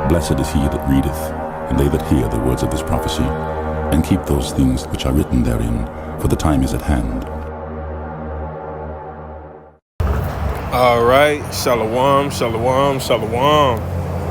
Blessed is he that readeth, and they that hear the words of this prophecy, and keep those things which are written therein, for the time is at hand. All right, shalom, shalom, shalom.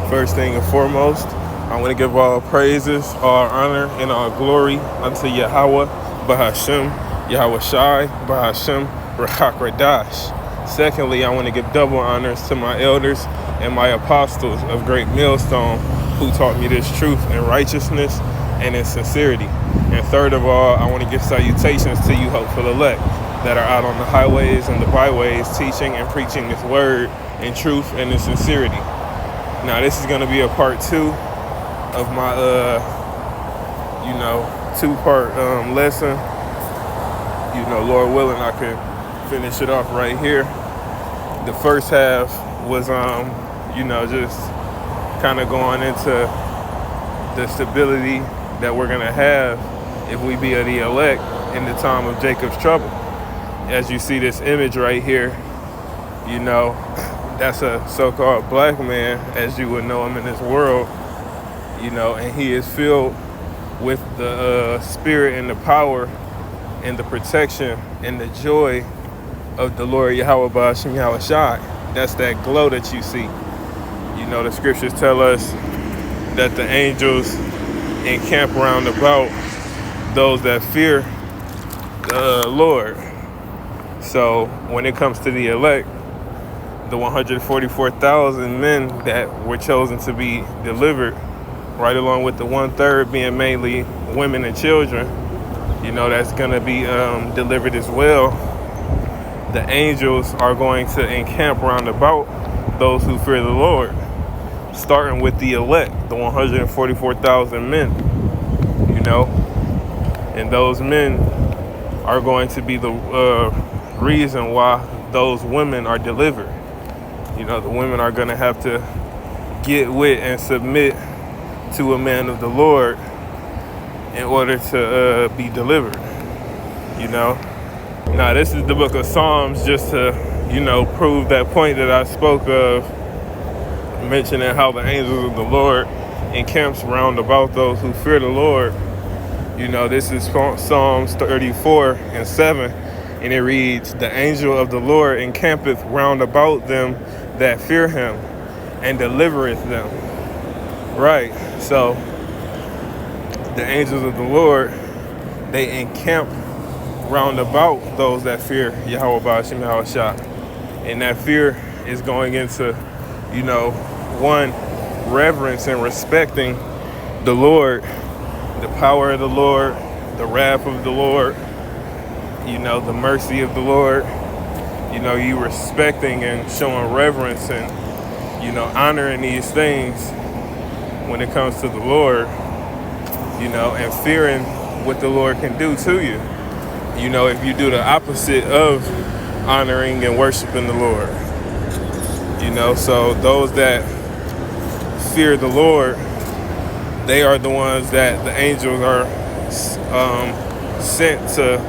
First thing and foremost, I want to give all praises, all honor, and all glory unto Yahweh, Bahashem, Yahweh Shai, Bahashem, Rachak Radash. Secondly, I want to give double honors to my elders and my apostles of Great Millstone who taught me this truth in righteousness and in sincerity. And third of all, I want to give salutations to you hopeful elect that are out on the highways and the byways teaching and preaching this word in truth and in sincerity. Now, this is going to be a part 2 of my, two-part lesson. Lord willing, I can finish it off right here. The first half was, just kind of going into the stability that we're going to have if we be of the elect in the time of Jacob's trouble. As you see this image right here, that's a so-called black man, as you would know him in this world, and he is filled with the spirit and the power and the protection and the joy of the Lord Yahweh Ba'ashem Yahweh Shai. That's that glow that you see. The scriptures tell us that the angels encamp round about those that fear the Lord. So when it comes to the elect, the 144,000 men that were chosen to be delivered, right along with the 1/3 being mainly women and children, that's going to be delivered as well. The angels are going to encamp round about those who fear the Lord, starting with the elect, the 144,000 men, and those men are going to be the reason why those women are delivered. The women are going to have to get with and submit to a man of the Lord in order to be delivered. Now this is the book of Psalms, just to prove that point that I spoke of, mentioning how the angels of the Lord encamps round about those who fear the Lord. This is Psalms 34:7, and it reads, "The angel of the Lord encampeth round about them that fear him, and delivereth them." Right, so the angels of the Lord, they encamp round about those that fear Yahweh Ba'ashem Yahweh Shai. And that fear is going into, one, reverence and respecting the Lord, the power of the Lord, the wrath of the Lord, the mercy of the Lord. You respecting and showing reverence and, honoring these things when it comes to the Lord, and fearing what the Lord can do to you. If you do the opposite of honoring and worshiping the Lord. So those that fear the Lord, they are the ones that the angels are sent to,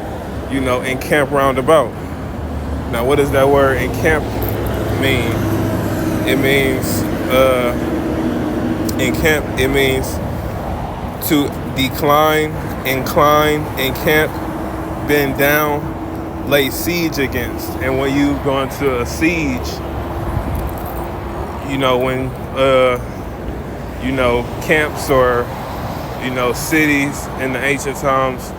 encamp round about. Now, what does that word encamp mean? It means, encamp, it means to decline, incline, encamp, bend down, lay siege against. And when you go into a siege, when camps or cities in the ancient times,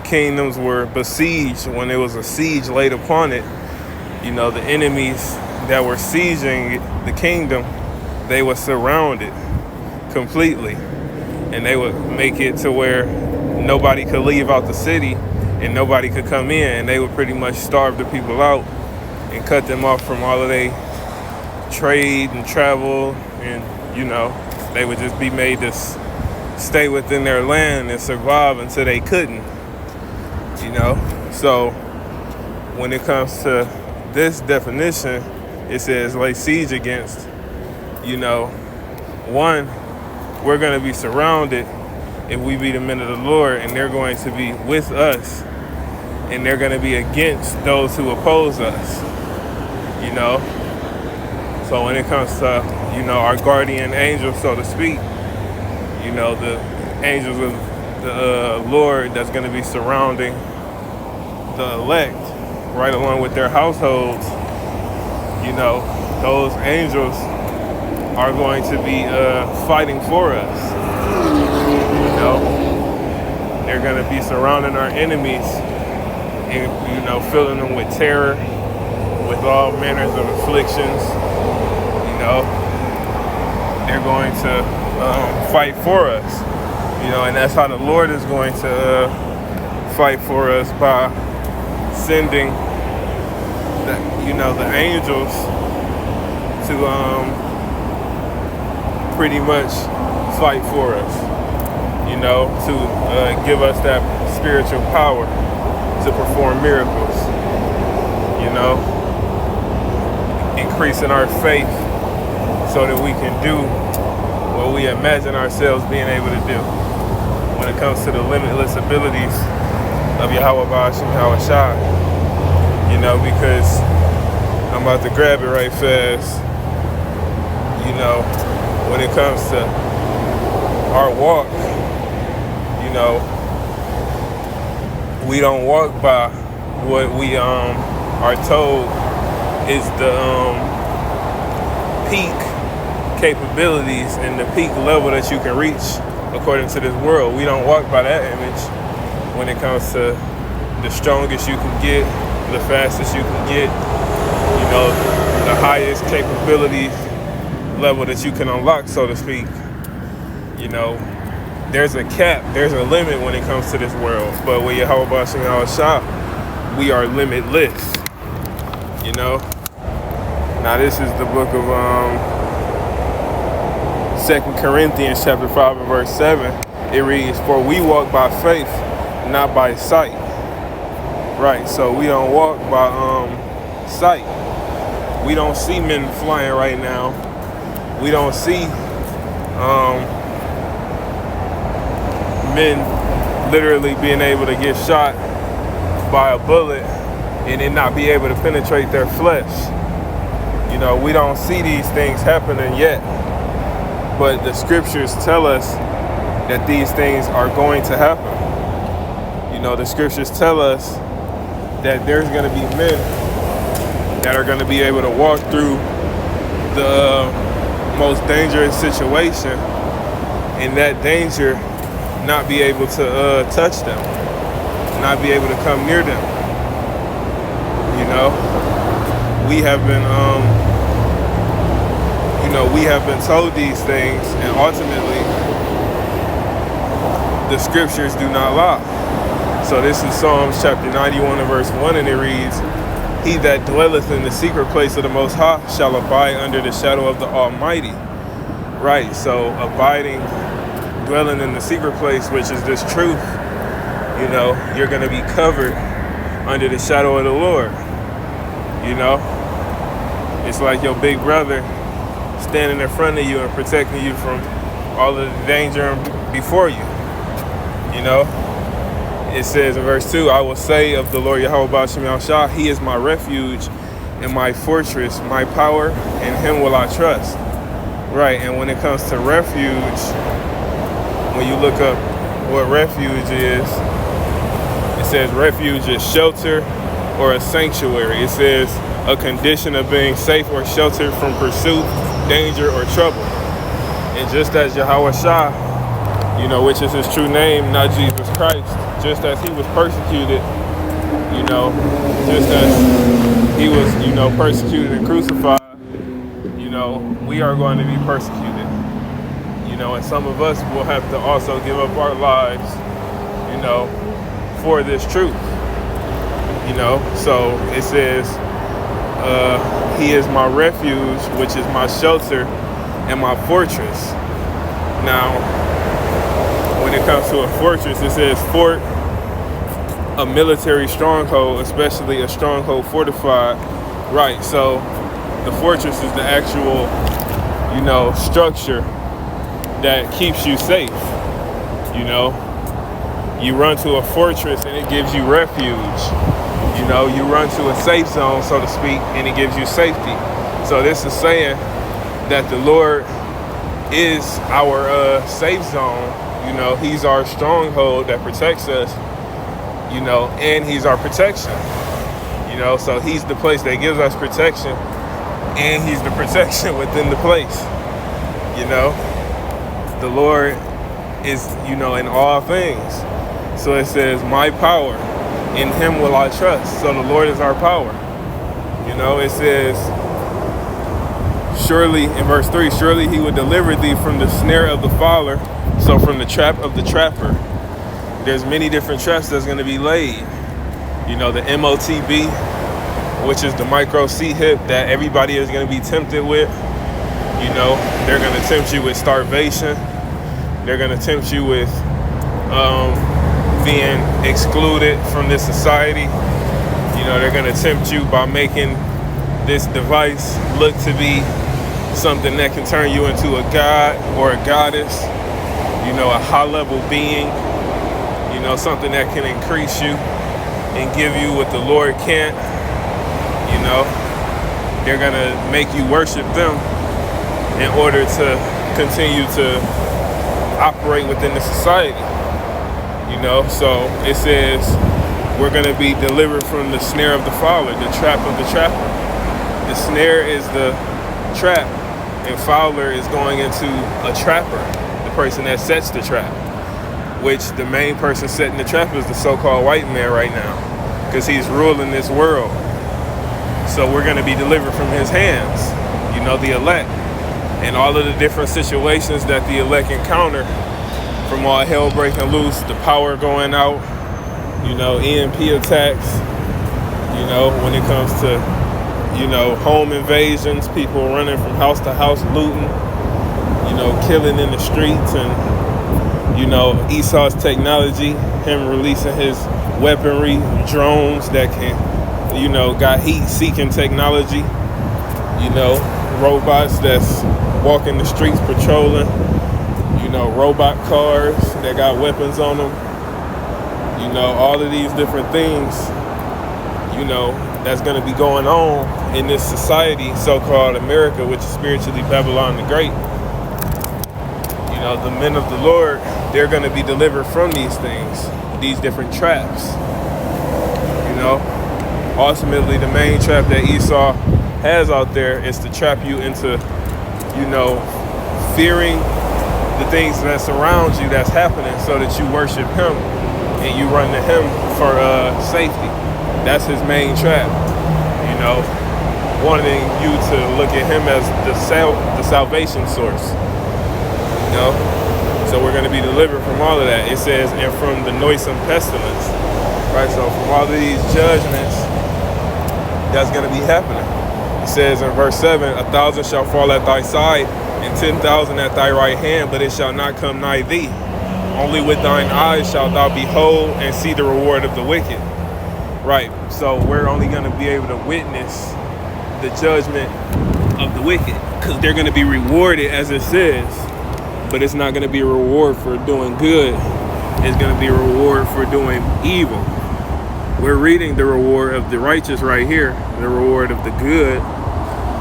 kingdoms were besieged. When there was a siege laid upon it, the enemies that were sieging the kingdom, they were surrounded completely, and they would make it to where nobody could leave out the city and nobody could come in, and they would pretty much starve the people out and cut them off from all of their trade and travel, and they would just be made to stay within their land and survive until they couldn't. So when it comes to this definition, it says lay siege against. One, we're going to be surrounded if we be the men of the Lord, and they're going to be with us, and they're going to be against those who oppose us. So when it comes to, our guardian angels, so to speak, the angels of the Lord that's going to be surrounding the elect, right along with their households, those angels are going to be fighting for us. They're going to be surrounding our enemies and, filling them with terror, with all manners of afflictions. They're going to fight for us. And that's how the Lord is going to fight for us, by sending the angels to pretty much fight for us, to give us that spiritual power to perform miracles, increasing our faith so that we can do what we imagine ourselves being able to do when it comes to the limitless abilities of Yahweh Ba'ashim Hawashai. Because I'm about to grab it right fast. When it comes to our walk, we don't walk by what we are told is the peak capabilities and the peak level that you can reach according to this world. We don't walk by that image when it comes to the strongest you can get, the fastest you can get, the highest capability level that you can unlock, so to speak. There's a cap, there's a limit when it comes to this world. But with Yahweh Ba'ashim Hawashai, we are limitless. Now this is the book of 2 Corinthians chapter 5 and verse 7. It reads, "For we walk by faith, not by sight." Right, so we don't walk by sight. We don't see men flying right now. We don't see men literally being able to get shot by a bullet and it not be able to penetrate their flesh. We don't see these things happening yet. But the scriptures tell us that these things are going to happen. The scriptures tell us that there's going to be men that are going to be able to walk through the most dangerous situation, and that danger not be able to touch them, not be able to come near them. We have been we have been told these things, and ultimately the scriptures do not lie. So this is Psalms chapter 91 and verse 1, and it reads, "He that dwelleth in the secret place of the Most High shall abide under the shadow of the Almighty." Right, so abiding, dwelling in the secret place, which is this truth, you're going to be covered under the shadow of the Lord. It's like your big brother standing in front of you and protecting you from all of the danger before you. It says in verse 2, "I will say of the Lord Yahweh Ba'ashim Hawashai, He is my refuge and my fortress, my power, in Him will I trust." Right, and when it comes to refuge, when you look up what refuge is, it says refuge is shelter or a sanctuary. It says a condition of being safe or sheltered from pursuit, danger, or trouble. And just as Yahweh Shai, which is His true name, not Jesus Christ, just as He was persecuted, just as He was, persecuted and crucified, we are going to be persecuted. And some of us will have to also give up our lives, for this truth. So it says, He is my refuge, which is my shelter and my fortress. Now, when it comes to a fortress, it says fort, a military stronghold, especially a stronghold fortified. Right, so the fortress is the actual, structure that keeps you safe. You run to a fortress and it gives you refuge. You run to a safe zone, so to speak, and it gives you safety. So this is saying that the Lord is our safe zone. You know, he's our stronghold that protects us, you know, and he's our protection. You know, so he's the place that gives us protection, and he's the protection within the place. You know, the Lord is, you know, in all things. So it says, my power, in him will I trust. So the Lord is our power. You know, it says, surely, in verse 3, surely he would deliver thee from the snare of the fowler, so from the trap of the trapper. There's many different traps that's going to be laid. You know, the MOTB, which is the micro C-hip that everybody is going to be tempted with. You know, they're going to tempt you with starvation. They're going to tempt you with being excluded from this society. You know, they're going to tempt you by making this device look to be something that can turn you into a god or a goddess, you know, a high-level being, you know, something that can increase you and give you what the Lord can't. You know, they're going to make you worship them in order to continue to operate within the society. You know, so it says we're going to be delivered from the snare of the fowler, the trap of the trapper. The snare is the trap, and fowler is going into a trapper, the person that sets the trap, which the main person setting the trap is the so-called white man right now, because he's ruling this world. So we're going to be delivered from his hands, you know, the elect, and all of the different situations that the elect encounter, from all hell breaking loose, the power going out, you know, EMP attacks, you know, when it comes to, you know, home invasions, people running from house to house, looting, you know, killing in the streets, and, you know, Esau's technology, him releasing his weaponry, drones that can, you know, got heat-seeking technology, you know, robots that's walking the streets patrolling, you know, robot cars that got weapons on them, you know, all of these different things, you know, that's going to be going on in this society, so-called America, which is spiritually Babylon the Great. You know, the men of the Lord, they're going to be delivered from these things, these different traps. You know, ultimately the main trap that Esau has out there is to trap you into, you know, fearing the things that surround you that's happening, so that you worship him and you run to him for safety. That's his main trap, you know, wanting you to look at him as the salvation source, you know. So we're going to be delivered from all of that. It says, and from the noisome pestilence, right? So from all of these judgments that's going to be happening. It says in verse 7, 1,000 shall fall at thy side, and 10,000 at thy right hand, but it shall not come nigh thee. Only with thine eyes shalt thou behold and see the reward of the wicked. Right, so we're only going to be able to witness the judgment of the wicked, because they're going to be rewarded, as it says, but it's not going to be a reward for doing good. It's going to be a reward for doing evil. We're reading the reward of the righteous right here, the reward of the good.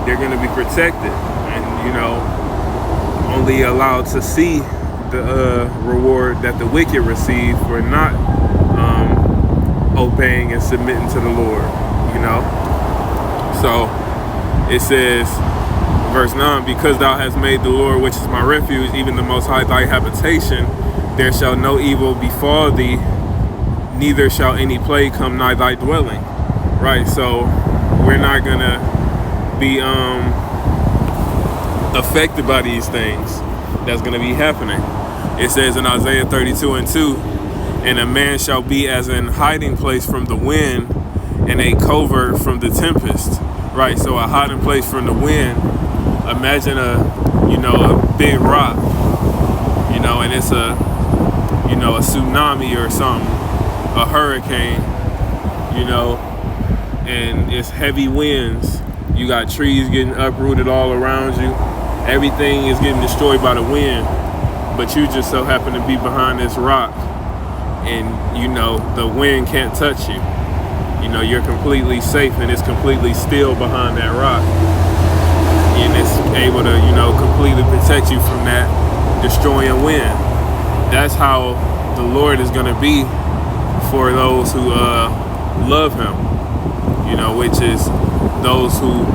They're going to be protected and, you know, only allowed to see the reward that the wicked receive for not obeying and submitting to the Lord, you know. So it says, verse 9, because thou hast made the Lord, which is my refuge, even the Most High thy habitation, there shall no evil befall thee, neither shall any plague come nigh thy dwelling. Right, so we're not gonna be affected by these things that's gonna be happening. It says in Isaiah 32:2, and a man shall be as an hiding place from the wind, and a covert from the tempest. Right, so a hiding place from the wind. Imagine a big rock, you know, and it's a tsunami or something, a hurricane, you know, and it's heavy winds. You got trees getting uprooted all around you. Everything is getting destroyed by the wind, but you just so happen to be behind this rock, and you know the wind can't touch you. You know, you're completely safe and it's completely still behind that rock. and it's able to, completely protect you from that destroying wind. That's how the Lord is going to be for those who love him, which is those who,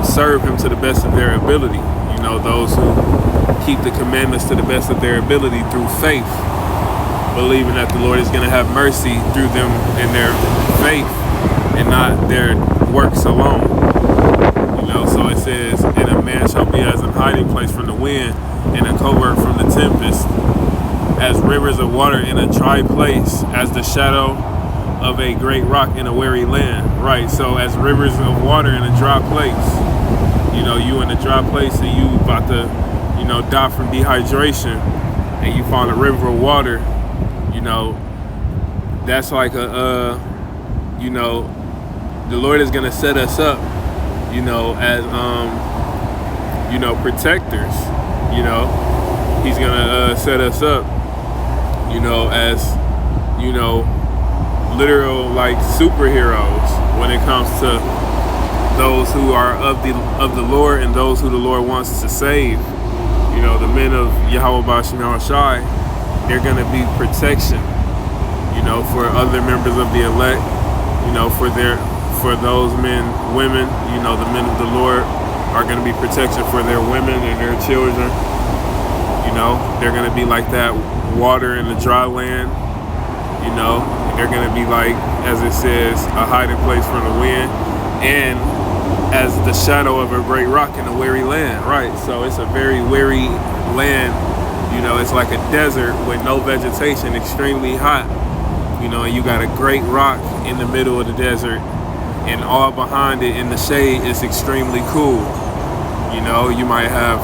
serve him to the best of their ability, those who keep the commandments to the best of their ability through faith, believing that the Lord is going to have mercy through them in their faith and not their works alone. So it says, and a man shall be as an hiding place from the wind and a covert from the tempest, as rivers of water in a dry place, as the shadow of a great rock in a weary land. Right, so as rivers of water in a dry place, you in a dry place and you about to, die from dehydration, and you find a river of water, that's like the Lord is gonna set us up, as protectors. He's gonna set us up, as literal like superheroes when it comes to those who are of the Lord and those who the Lord wants to save. The men of Yahweh Bashim Shai, they're gonna be protection, for other members of the elect, for those men, women, the men of the Lord are going to be protection for their women and their children. They're going to be like that water in the dry land. They're going to be like, as it says, a hiding place from the wind, and as the shadow of a great rock in a weary land. Right, so it's a very weary land. It's like a desert with no vegetation, extremely hot. And you got a great rock in the middle of the desert, and all behind it in the shade is extremely cool. You might have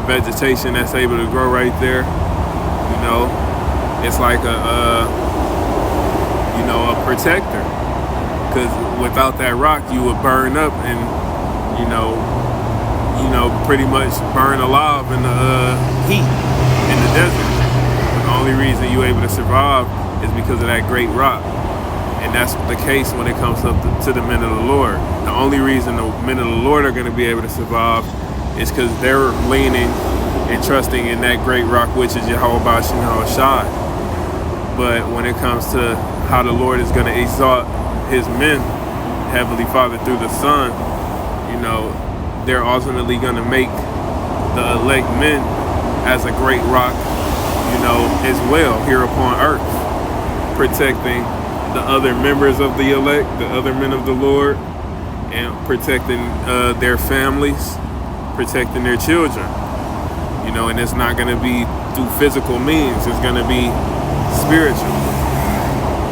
vegetation that's able to grow right there. It's like a protector, because without that rock you would burn up and pretty much burn alive in the heat in the desert. The only reason you're able to survive is because of that great rock. And that's the case when it comes up to the men of the Lord. The only reason the men of the Lord are going to be able to survive is because they're leaning and trusting in that great rock, which is Yahweh Bashim Shai. But when it comes to how the Lord is going to exalt his men, Heavenly Father, through the Son, they're ultimately going to make the elect men as a great rock, as well here upon earth, protecting the other members of the elect, the other men of the Lord, and protecting their families, protecting their children. And it's not going to be through physical means, it's going to be spiritual.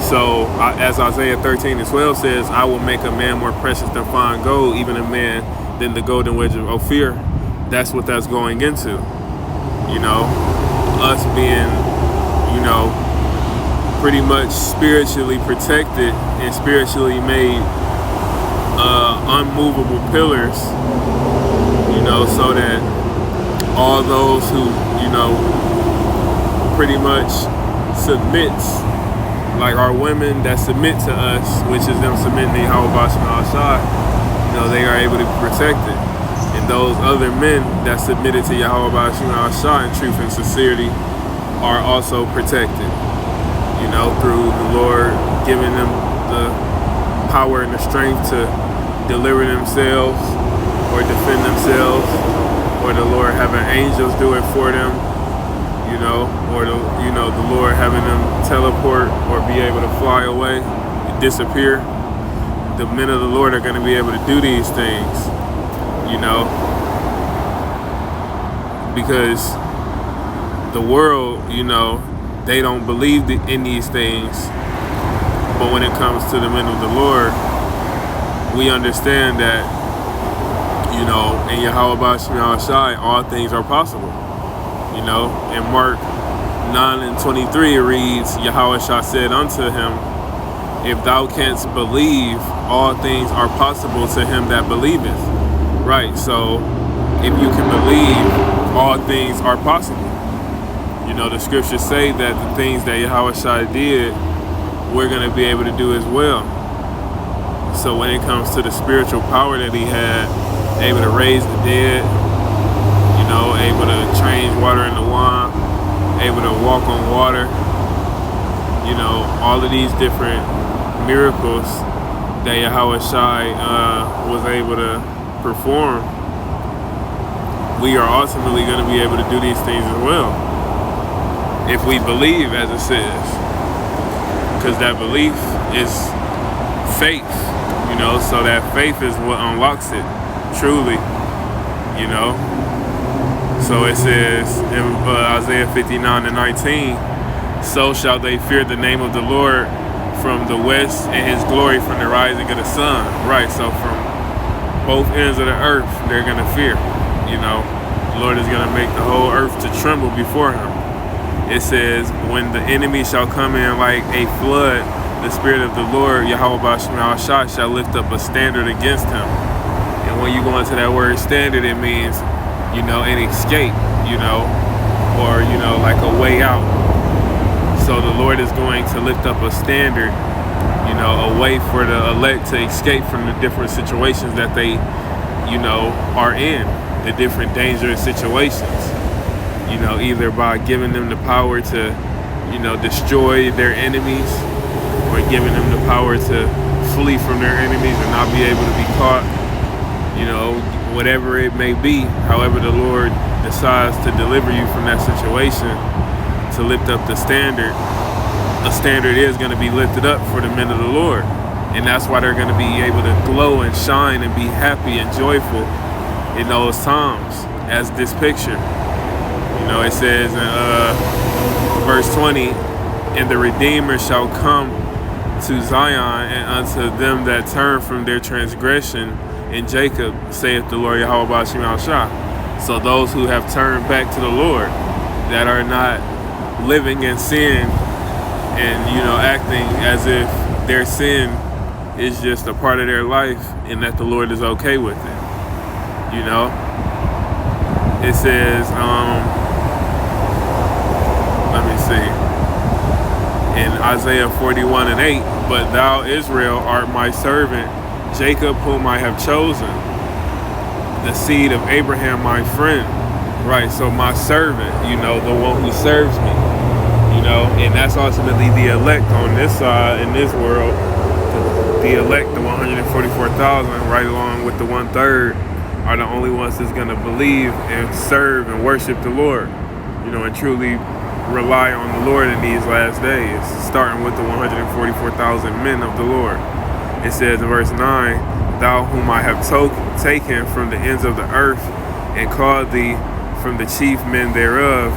So as Isaiah 13:12 says, I will make a man more precious than fine gold, even a man than the golden wedge of Ophir. That's what that's going into. Us being, pretty much spiritually protected and spiritually made unmovable pillars, so that all those who, pretty much submits, like our women that submit to us, which is them submitting to Yahweh Bashim Shai, they are able to be protected. And those other men that submitted to Yahweh Bashim Shai in truth and sincerity are also protected, through the Lord giving them the power and the strength to deliver themselves or defend themselves, or the Lord having angels do it for them, or the Lord having them teleport or be able to fly away, disappear. The men of the Lord are going to be able to do these things, because the world, they don't believe in these things. But when it comes to the men of the Lord, we understand that, in Yahweh Bashim Shai, all things are possible. In Mark 9:23 it reads, Yahweh Shai said unto him, if thou canst believe, all things are possible to him that believeth. Right, so if you can believe, all things are possible. The scriptures say that the things that Yahweh Shai did, we're going to be able to do as well. So when it comes to the spiritual power that he had, able to raise the dead, able to change water into wine, able to walk on water, all of these different miracles that Yahweh Shai was able to perform. We are ultimately going to be able to do these things as well, if we believe, as it says, because that belief is faith, so that faith is what unlocks it, truly, So it says in Isaiah 59:19, so shall they fear the name of the Lord from the west, and his glory from the rising of the sun. Right, so from both ends of the earth, they're going to fear. The Lord is going to make the whole earth to tremble before him. It says, when the enemy shall come in like a flood, the Spirit of the Lord, Yahweh Bashim Shai, shall lift up a standard against him. And when you go into that word standard, it means, an escape, or, like a way out. So the Lord is going to lift up a standard, a way for the elect to escape from the different situations that they, are in, the different dangerous situations, either by giving them the power to, destroy their enemies, or giving them the power to flee from their enemies and not be able to be caught, whatever it may be. However the Lord decides to deliver you from that situation, to lift up the standard, a standard is going to be lifted up for the men of the Lord. And that's why they're going to be able to glow and shine and be happy and joyful in those times, as this picture. It says in verse 20, and the Redeemer shall come to Zion, and unto them that turn from their transgression in Jacob, saith the Lord Yahweh Bashim Shai. So those who have turned back to the Lord, that are not living in sin and, acting as if their sin is just a part of their life and that the Lord is okay with it. It says, let me see, in Isaiah 41:8, but thou, Israel, art my servant, Jacob, whom I have chosen, the seed of Abraham, my friend. Right, so my servant, the one who serves me, and that's ultimately the elect on this side, in this world. The elect, the 144,000, right along with the 1/3, are the only ones that's going to believe and serve and worship the Lord, and truly rely on the Lord in these last days, starting with the 144,000 men of the Lord. It says in verse 9, thou whom I have taken from the ends of the earth, and called thee from the chief men thereof,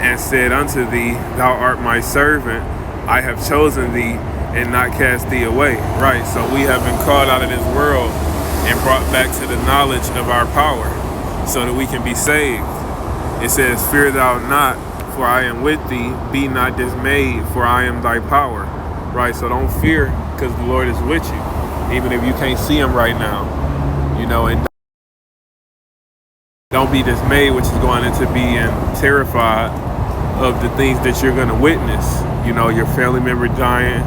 and said unto thee, thou art my servant, I have chosen thee, and not cast thee away. Right, so we have been called out of this world and brought back to the knowledge of our power, so that we can be saved. It says, fear thou not, for I am with thee, be not dismayed, for I am thy power. Right, so don't fear, because the Lord is with you, even if you can't see him right now, and don't be dismayed, which is going into being terrified of the things that you're going to witness, your family member dying,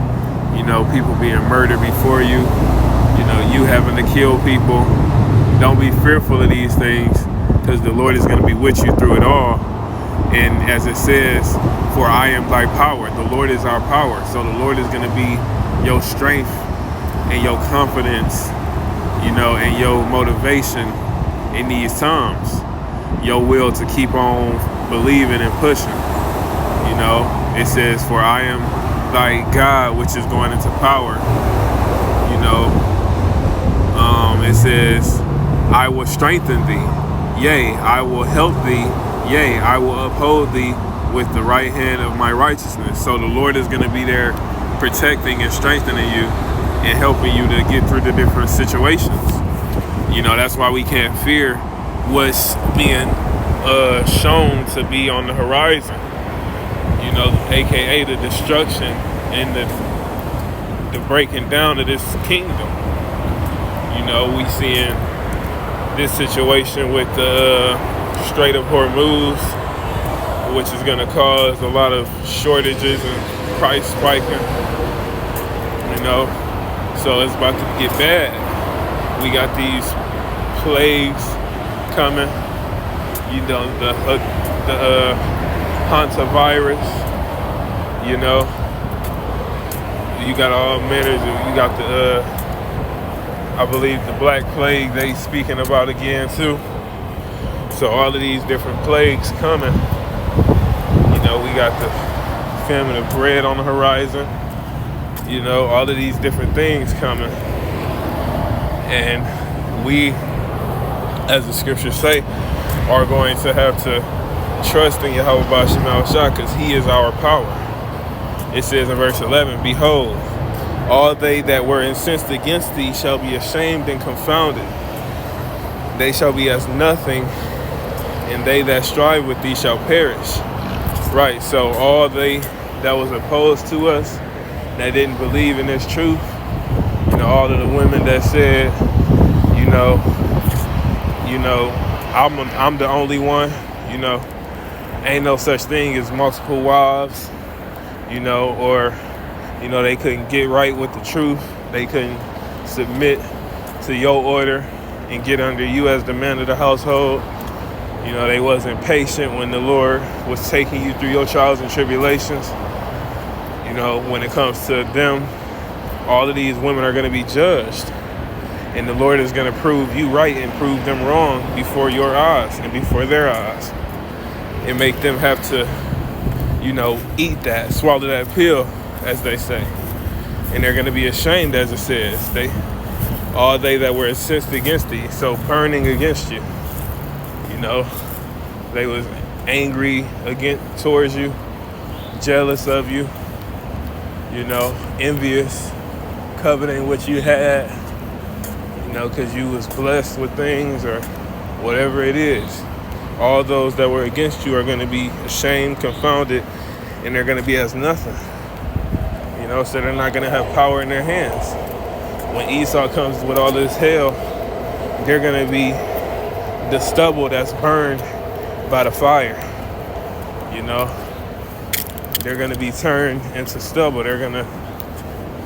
people being murdered before you, you having to kill people. Don't be fearful of these things, because the Lord is going to be with you through it all. And as it says, for I am thy power. The Lord is our power. So the Lord is going to be your strength and your confidence, and your motivation in these times. Your will to keep on believing and pushing. It says, for I am thy God, which is going into power. It says, I will strengthen thee. Yea, I will help thee. Yea, I will uphold thee with the right hand of my righteousness. So the Lord is going to be there protecting and strengthening you and helping you to get through the different situations. That's why we can't fear what's being shown to be on the horizon. AKA the destruction and the breaking down of this kingdom. We seeing this situation with the Strait of Hormuz, which is going to cause a lot of shortages and price spiking, so it's about to get bad. We got these plagues coming. You know, the hantavirus. You know, you got all manners. You got the I believe the Black Plague they speaking about again too. So all of these different plagues coming. You know, we got the famine of bread on the horizon. You know, all of these different things coming. And we, as the scriptures say, are going to have to trust in Yahweh B'Shem Shah, because he is our power. It says in verse 11, behold, all they that were incensed against thee shall be ashamed and confounded. They shall be as nothing, and they that strive with thee shall perish. Right, so all they that was opposed to us, that didn't believe in this truth, you know, all of the women that said, you know, I'm the only one, you know, ain't no such thing as multiple wives, you know, or, you know, they couldn't get right with the truth. They couldn't submit to your order and get under you as the man of the household. You know, they wasn't patient when the Lord was taking you through your trials and tribulations. You know, when it comes to them, all of these women are going to be judged. And the Lord is going to prove you right and prove them wrong before your eyes and before their eyes. And make them have to, you know, eat that, swallow that pill, as they say. And they're going to be ashamed, as it says. All they that were incensed against thee, so burning against you. You know, they was angry towards you, jealous of you, you know, envious, coveting what you had, you know, because you was blessed with things or whatever it is. All those that were against you are going to be ashamed, confounded, and they're going to be as nothing. You know, so they're not going to have power in their hands. When Esau comes with all this hell, they're going to be the stubble that's burned by the fire. You know, they're going to be turned into stubble. They're going to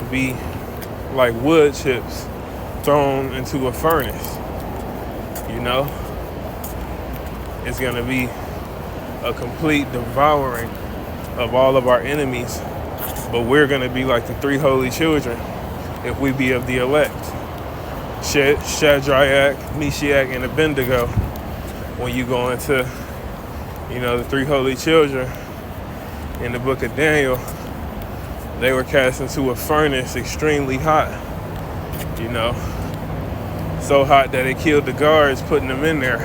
be like wood chips thrown into a furnace. You know, it's going to be a complete devouring of all of our enemies. But we're going to be like the three holy children if we be of the elect. Shadrach, Meshach, and Abednego. When you go into, you know, the three holy children in the book of Daniel, they were cast into a furnace extremely hot. You know, so hot that it killed the guards putting them in there,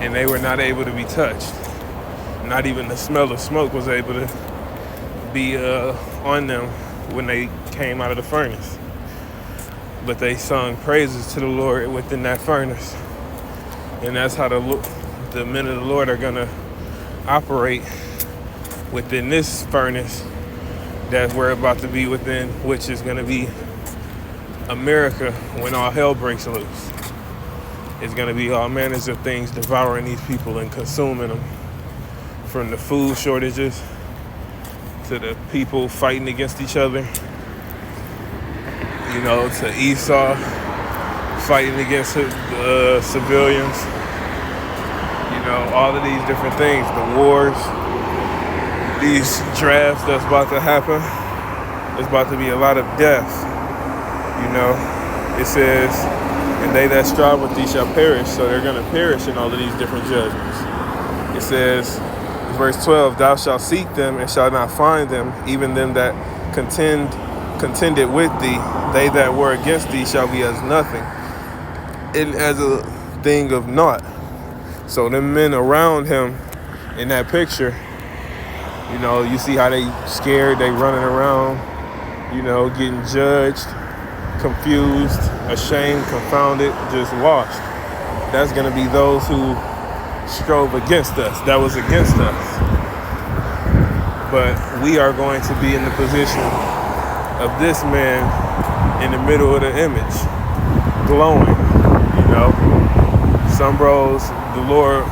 and they were not able to be touched. Not even the smell of smoke was able to be on them when they came out of the furnace. But they sung praises to the Lord within that furnace. And that's how the men of the Lord are going to operate within this furnace that we're about to be within, which is going to be America when all hell breaks loose. It's going to be all manners of things devouring these people and consuming them. From the food shortages to the people fighting against each other, you know, to Esau fighting against civilians, you know, all of these different things, the wars, these drafts that's about to happen. There's about to be a lot of death, you know. It says, and they that strive with thee shall perish, so they're going to perish in all of these different judgments. It says, verse 12, thou shalt seek them and shalt not find them, even them that contended with thee, they that were against thee shall be as nothing, and as a thing of naught. So the men around him in that picture, you know, you see how they scared, they running around, you know, getting judged, confused, ashamed, confounded, just lost. That's going to be those who strove against us, that was against us. But we are going to be in the position of this man in the middle of the image, glowing, you know. Some bros, the Lord,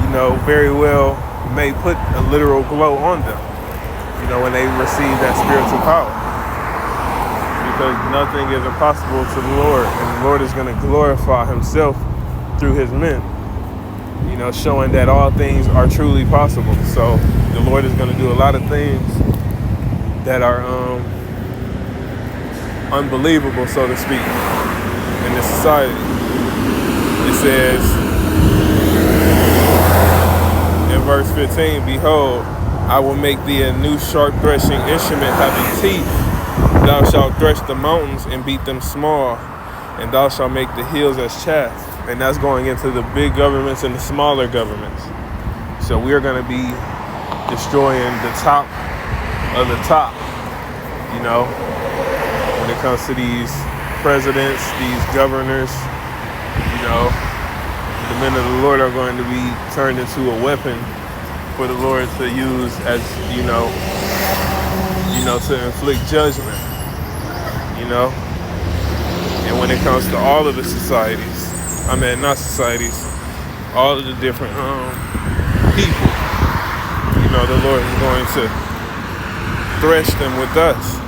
you know, very well may put a literal glow on them, you know, when they receive that spiritual power. You because nothing is impossible to the Lord, and the Lord is going to glorify himself through his men, you know, showing that all things are truly possible. So the Lord is going to do a lot of things that are unbelievable, so to speak, in this society. It says in verse 15, "Behold, I will make thee a new sharp threshing instrument having teeth. Thou shalt thresh the mountains and beat them small, and thou shalt make the hills as chaff." And that's going into the big governments and the smaller governments. So we are going to be destroying the top of the top, you know, when it comes to these presidents, these governors. You know, the men of the Lord are going to be turned into a weapon for the Lord to use as, you know, to inflict judgment, you know. And when it comes to all of the societies, not societies, all of the different people, you know, the Lord is going to thresh them with us,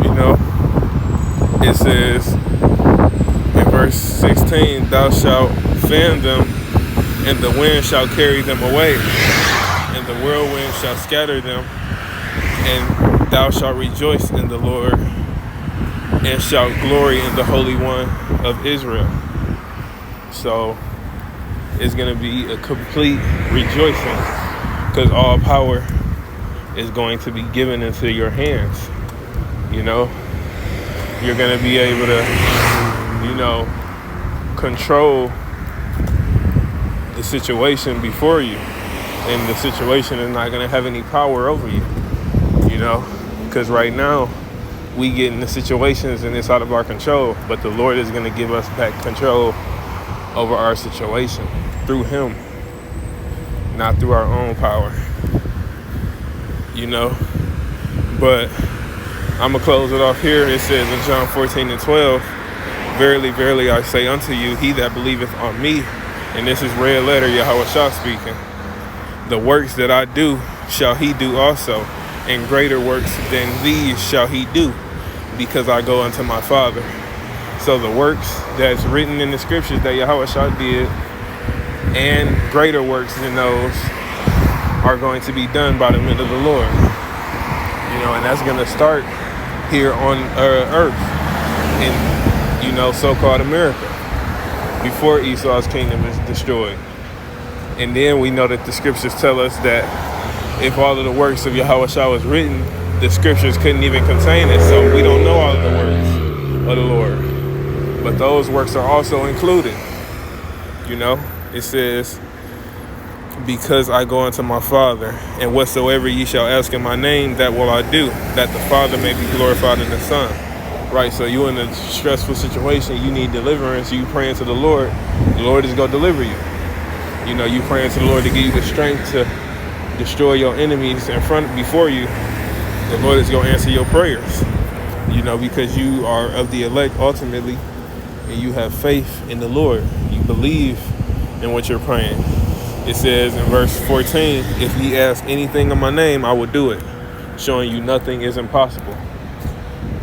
you know. It says in verse 16, "Thou shalt fan them, and the wind shall carry them away, and the whirlwind shall scatter them, and thou shalt rejoice in the Lord, and shalt glory in the Holy One of Israel." So it's going to be a complete rejoicing, because all power is going to be given into your hands. You know, you're going to be able to, you know, control the situation before you, and the situation is not going to have any power over you, you know, because right now we get into situations and it's out of our control, but the Lord is going to give us back control over our situation through him, not through our own power, you know. But I'm going to close it off here. It says in John 14:12, "Verily, verily, I say unto you, he that believeth on me," and this is red letter Yahushua speaking, "the works that I do shall he do also, and greater works than these shall he do, because I go unto my Father." So the works that's written in the scriptures that Yahushua did, and greater works than those, are going to be done by the men of the Lord. You know, and that's going to start here on earth in, you know, so-called America, before Esau's kingdom is destroyed. And then we know that the scriptures tell us that if all of the works of Yahushua was written, the scriptures couldn't even contain it. So we don't know all of the works of the Lord. But those works are also included. You know, it says, "Because I go unto my Father, and whatsoever ye shall ask in my name, that will I do, that the Father may be glorified in the Son." Right, so you in a stressful situation, you need deliverance, you praying to the Lord is going to deliver you. You know, you praying to the Lord to give you the strength to destroy your enemies before you. The Lord is going to answer your prayers, you know, because you are of the elect ultimately, and you have faith in the Lord. You believe in what you're praying. It says in verse 14, "If ye ask anything in my name, I will do it," showing you nothing is impossible.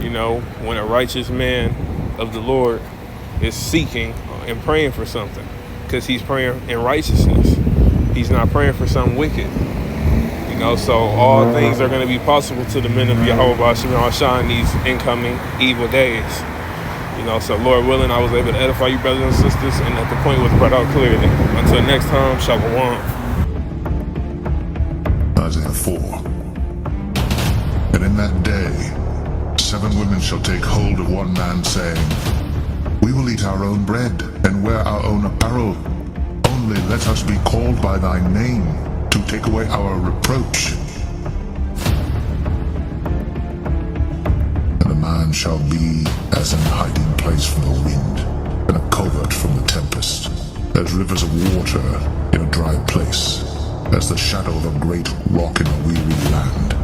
You know, when a righteous man of the Lord is seeking and praying for something, because he's praying in righteousness. He's not praying for something wicked. You know, so all things are going to be possible to the men of Yahweh Shah in these incoming evil days. You know, so Lord willing, I was able to edify you, brothers and sisters, and that the point was brought out clearly. Until next time, Shalom. Isaiah 4. "And in that day, 7 women shall take hold of one man, saying, We will eat our own bread, and wear our own apparel. Only let us be called by thy name, to take away our reproach. And a man shall be as an hiding place from the wind, and a covert from the tempest, as rivers of water in a dry place, as the shadow of a great rock in a weary land.